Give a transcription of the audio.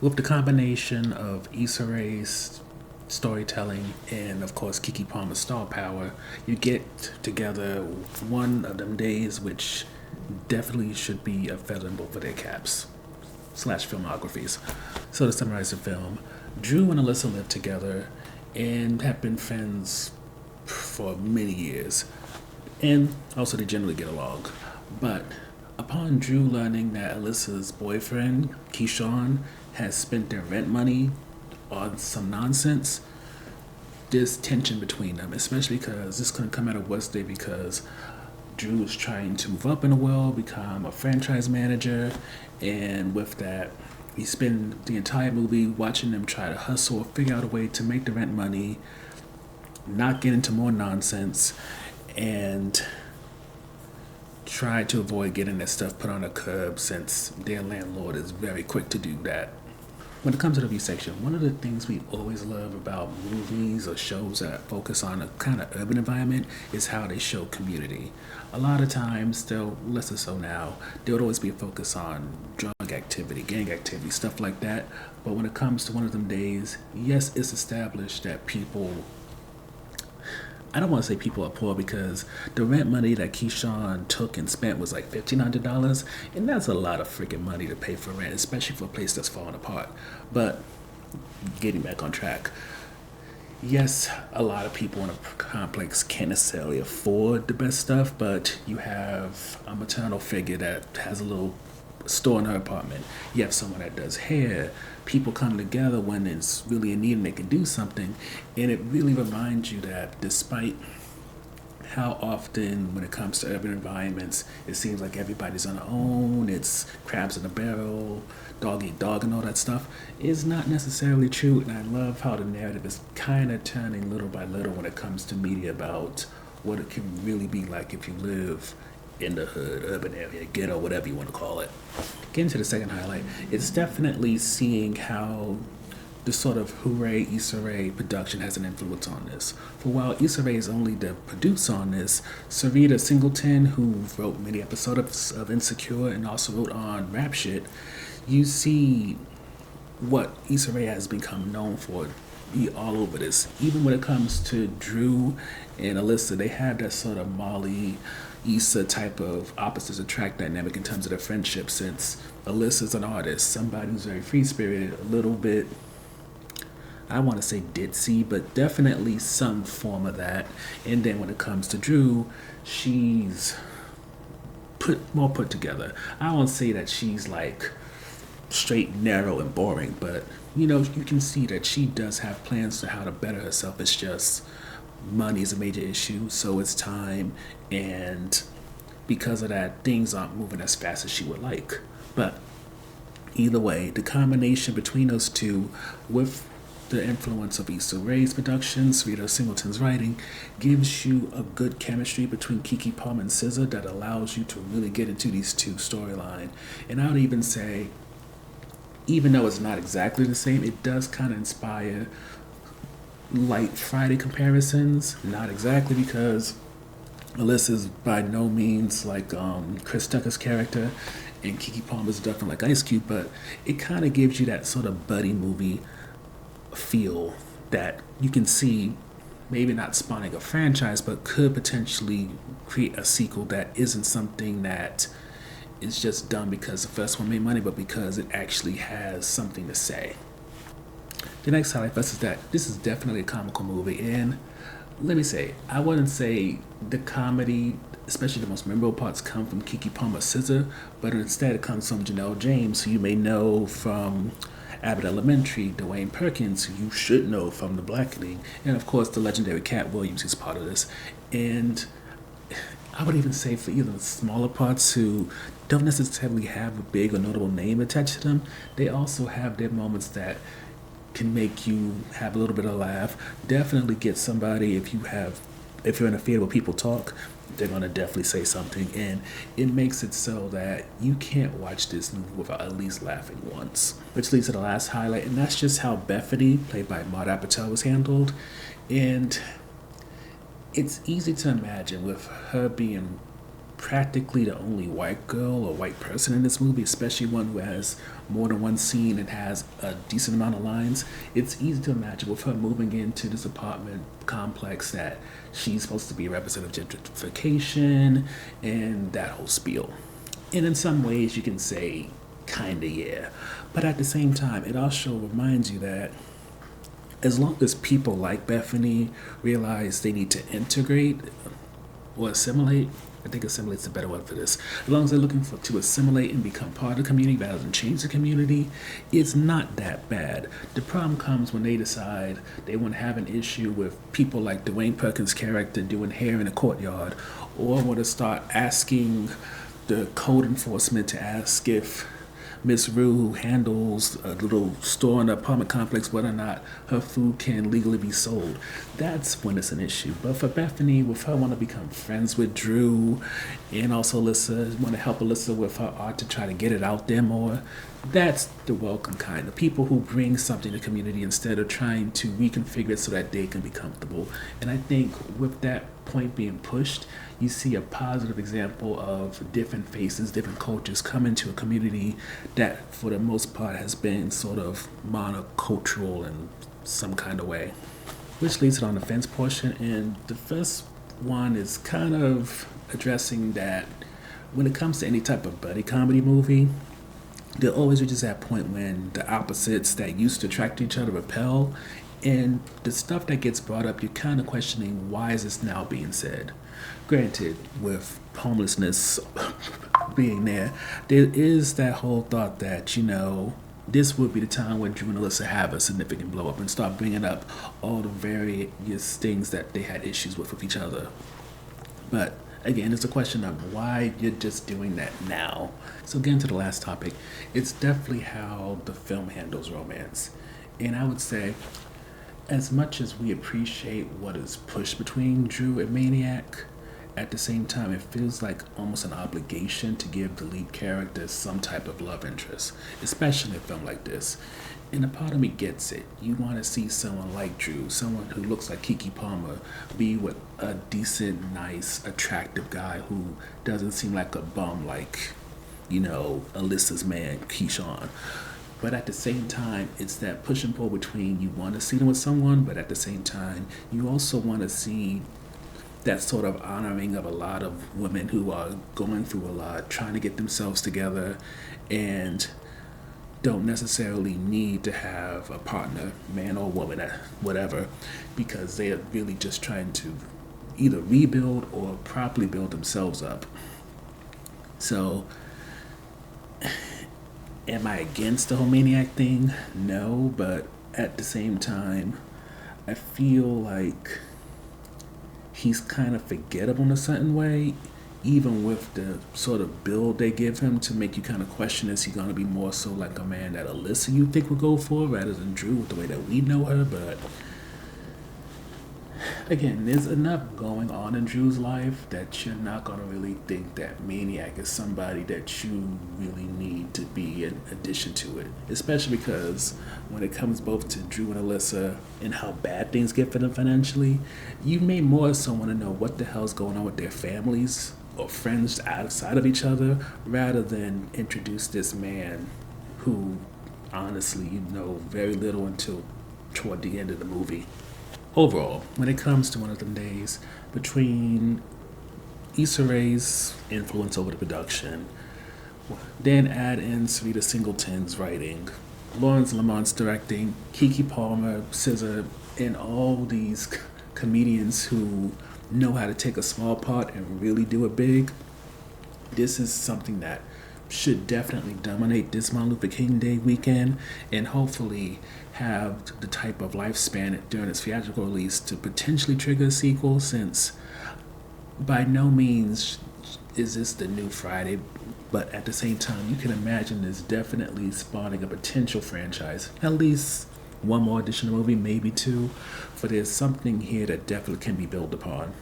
With the combination of Issa Rae's storytelling and, of course, Keke Palmer's star power, you get together one of them days which definitely should be a feather in both of their caps slash filmographies. So to summarize the film, Drew and Alyssa live together and have been friends for many years, and also they generally get along. But upon Drew learning that Alyssa's boyfriend, Keyshawn, has spent their rent money on some nonsense, there's tension between them, especially because this couldn't come out of Wednesday because Drew is trying to move up in the world, become a franchise manager, and with that, we spend the entire movie watching them try to hustle or figure out a way to make the rent money, not get into more nonsense, and try to avoid getting their stuff put on a curb since their landlord is very quick to do that. When it comes to the review section, one of the things we always love about movies or shows that focus on a kind of urban environment is how they show community. A lot of times, they'll, less so now, there would always be a focus on drug activity, gang activity, stuff like that. But when it comes to one of them days, yes, it's established that people, I don't want to say people are poor because the rent money that Keyshawn took and spent was like $1,500, and that's a lot of freaking money to pay for rent, especially for a place that's falling apart. But getting back on track, yes, a lot of people in a complex can't necessarily afford the best stuff, but you have a maternal figure that has a little store in her apartment. You have someone that does hair. People come together when it's really in need and they can do something. And it really reminds you that despite how often when it comes to urban environments, it seems like everybody's on their own, it's crabs in a barrel, dog eat dog and all that stuff, is not necessarily true. And I love how the narrative is kind of turning little by little when it comes to media about what it can really be like if you live in the hood, urban area, ghetto, whatever you want to call it. Getting to the second highlight, it's definitely seeing how the sort of Hooray Issa Rae production has an influence on this. For while Issa Rae is only the producer on this, Sarita Singleton, who wrote many episodes of Insecure and also wrote on Rap Shit, you see what Issa Rae has become known for be all over this. Even when it comes to Drew and Alyssa, they have that sort of Molly Issa type of opposites attract dynamic in terms of their friendship, since Alyssa's an artist, somebody who's very free spirited, a little bit, I want to say ditzy, but definitely some form of that. And then when it comes to Drew, she's put together. I won't say that she's like straight, narrow, and boring, but you know, you can see that she does have plans to how to better herself. It's just money is a major issue, so it's time, and because of that, things aren't moving as fast as she would like. But either way, the combination between those two, with the influence of Issa Rae's production, Sarita Singleton's writing, gives you a good chemistry between Keke Palmer and SZA that allows you to really get into these two storylines. And I would even say, even though it's not exactly the same, it does kind of inspire light Friday comparisons. Not exactly, because Alyssa's by no means like Chris Tucker's character, and Keke Palmer's definitely like Ice Cube, but it kind of gives you that sort of buddy movie feel that you can see maybe not spawning a franchise, but could potentially create a sequel that isn't something that is just done because the first one made money, but because it actually has something to say. The next highlight for us is that this is definitely a comical movie, and let me say, I wouldn't say the comedy, especially the most memorable parts, come from Keke Palmer SZA, but instead it comes from Janelle James, who you may know from Abbott Elementary, Dwayne Perkins, who you should know from The Blackening, and of course the legendary Cat Williams, who's part of this. And I would even say for even the smaller parts who don't necessarily have a big or notable name attached to them, they also have their moments that can make you have a little bit of a laugh. Definitely get somebody, if you're in a theater where people talk, they're going to definitely say something, and it makes it so that you can't watch this movie without at least laughing once. Which leads to the last highlight, and that's just how Bethany, played by Mara Patel, was handled. And it's easy to imagine with her being practically the only white girl or white person in this movie, especially one who has more than one scene and has a decent amount of lines, it's easy to imagine with her moving into this apartment complex that she's supposed to be a representative of gentrification and that whole spiel. And in some ways, you can say, kinda, yeah. But at the same time, it also reminds you that as long as people like Bethany realize they need to integrate or assimilate, I think assimilate's a better word for this. As long as they're looking to assimilate and become part of the community rather than change the community, it's not that bad. The problem comes when they decide they want to have an issue with people like Dwayne Perkins' character doing hair in a courtyard, or want to start asking the code enforcement to ask if Miss Rue, who handles a little store in the apartment complex, whether or not her food can legally be sold. That's when it's an issue. But for Bethany, with her want to become friends with Drew, and also Alyssa, want to help Alyssa with her art to try to get it out there more, that's the welcome kind. The people who bring something to the community instead of trying to reconfigure it so that they can be comfortable. And I think with that point being pushed, you see a positive example of different faces, different cultures come into a community that for the most part has been sort of monocultural in some kind of way. Which leads to the defense portion, and the first one is kind of addressing that when it comes to any type of buddy comedy movie, there always reaches that point when the opposites that used to attract each other repel, and the stuff that gets brought up, you're kind of questioning, why is this now being said? Granted, with homelessness being there is that whole thought that, this would be the time when Drew and Alyssa have a significant blow up and start bringing up all the various things that they had issues with each other. But again, it's a question of why you're just doing that now. So getting to the last topic, it's definitely how the film handles romance. And I would say, as much as we appreciate what is pushed between Drew and Maniac, at the same time, it feels like almost an obligation to give the lead character some type of love interest, especially in a film like this. And a part of me gets it. You want to see someone like Drew, someone who looks like Keke Palmer, be with a decent, nice, attractive guy who doesn't seem like a bum like, Alyssa's man, Keyshawn. But at the same time, it's that push and pull between you want to see them with someone, but at the same time, you also want to see that sort of honoring of a lot of women who are going through a lot, trying to get themselves together, and don't necessarily need to have a partner, man or woman, whatever, because they are really just trying to either rebuild or properly build themselves up. So, am I against the whole Maniac thing? No, but at the same time, I feel like he's kind of forgettable in a certain way, even with the sort of build they give him to make you kind of question, is he going to be more so like a man that Alyssa you think would go for rather than Drew with the way that we know her. But again, there's enough going on in Drew's life that you're not going to really think that Maniac is somebody that you really need to be in addition to it, especially because when it comes both to Drew and Alyssa and how bad things get for them financially, you may more so want to know what the hell's going on with their families or friends outside of each other rather than introduce this man who honestly you know very little until toward the end of the movie. Overall, when it comes to One of Them Days, between Issa Rae's influence over the production, then add in Sarita Singleton's writing, Lawrence Lamont's directing, Keke Palmer, SZA, and all these comedians who know how to take a small part and really do it big, this is something that should definitely dominate this Martin Luther King Day weekend and hopefully have the type of lifespan during its theatrical release to potentially trigger a sequel, since by no means is this the new Friday, but at the same time you can imagine this definitely spawning a potential franchise, at least one more additional movie, maybe two, for there's something here that definitely can be built upon.